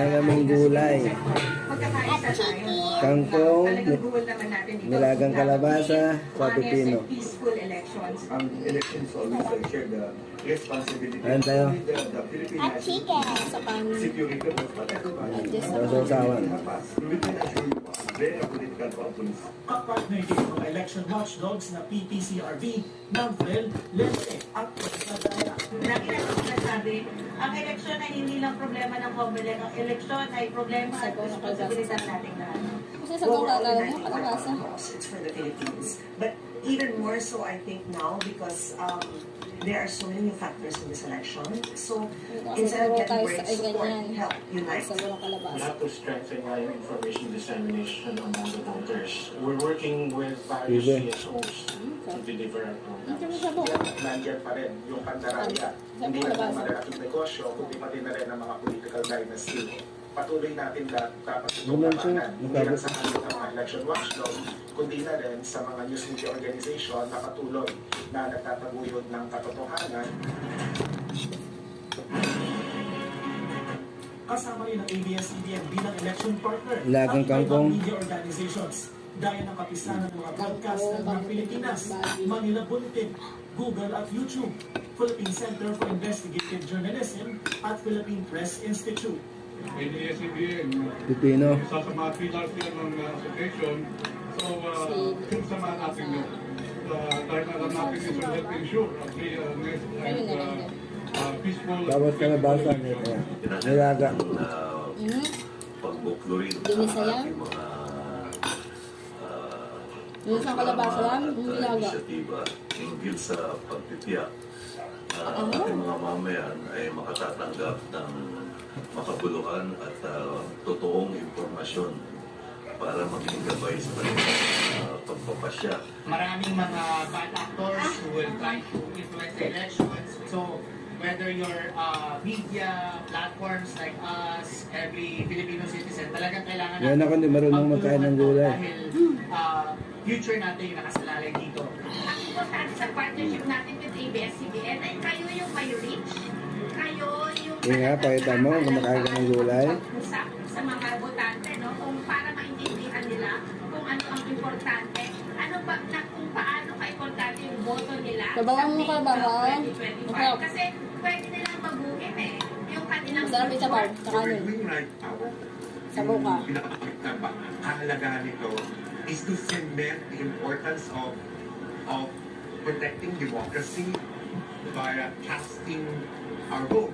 Kumakain kaming gulay. Kangkong, nilagang kalabasa, sa pipino. Ang election is always share the responsibility. Ayan tayo. At chicken. Sa pan. Security was Sausawan. we can assure you very political problems. Kapartner din ng election watchdogs na PPCRB, Navvel, Lente at Pagkadaya. Lagi na sinasabi, ang eleksyon ay hindi lang problema ng Comelec. Ang eleksyon ay problema at responsibilidad natin lahat. Kasi sa gawin na kalabasa. It's for the Philippines. But even more so, I think now, because there are so many factors in this election. So, instead of getting worried, support, help, unite. Sa walang We kalabasa. have to strengthen our information dissemination among the voters. We're working with various CSOs to deliver our programs. Ito sa buko. Nandiyan pa rin yung pandaraya. Hindi lang ng malalaking negosyo, kundi pati na rin ang mga political dynasty. Patuloy natin dapat itong labanan. Hindi lang sa ating mga election watchdog, kundi na rin sa mga news media organization na patuloy na nagtataguyod ng katotohanan. Kasama rin ang ABS-CBN bilang election partner Lagang at kangkong. ibang media organizations. Gaya ng kapisanan ng mga broadcaster ng Pilipinas, Manila Bulletin, Google at YouTube, Philippine Center for Investigative Journalism at Philippine Press Institute. ABS-CBN, Pipino. isa sa mga pillars yan ng association. So, samahan natin yun. Dahil alam natin is will help ensure a free, honest, and peaceful... Bawat kalabasa nito. Nilaga. Pagbuklo rin sa Dinisaya? ating mga Yung isang kalabasa lang, nilaga. inisyatiba hinggil sa pagtitiyak ating mga mamayan ay makatatanggap ng makabuluhan at totoong impormasyon para maging gabay sa kanilang pagpapasya. Maraming mga bad actors who will try to influence the elections. So, whether your media platforms like us, every Filipino citizen, talagang kailangan Yan ako hindi marunong magkain ng gulay. Dahil future natin yung nakasalalay dito. Ang importante sa partnership natin with ABS-CBN ay kayo yung may reach. Kayo yung Yung nga, pakita mo, kumakain ka ng gulay. usap sa mga botante, no? Kung para maintindihan nila kung ano ang importante, ano ba, na kung paano ka-importante yung boto nila Sabawan mo ka ba, May ha? 2025. Okay. Kasi pwede nilang mabuhin yung kanilang Masarap yung sabaw. Sa kanin. right now, Sa buka. kahalagahan nito is to cement the importance of protecting democracy by casting our vote.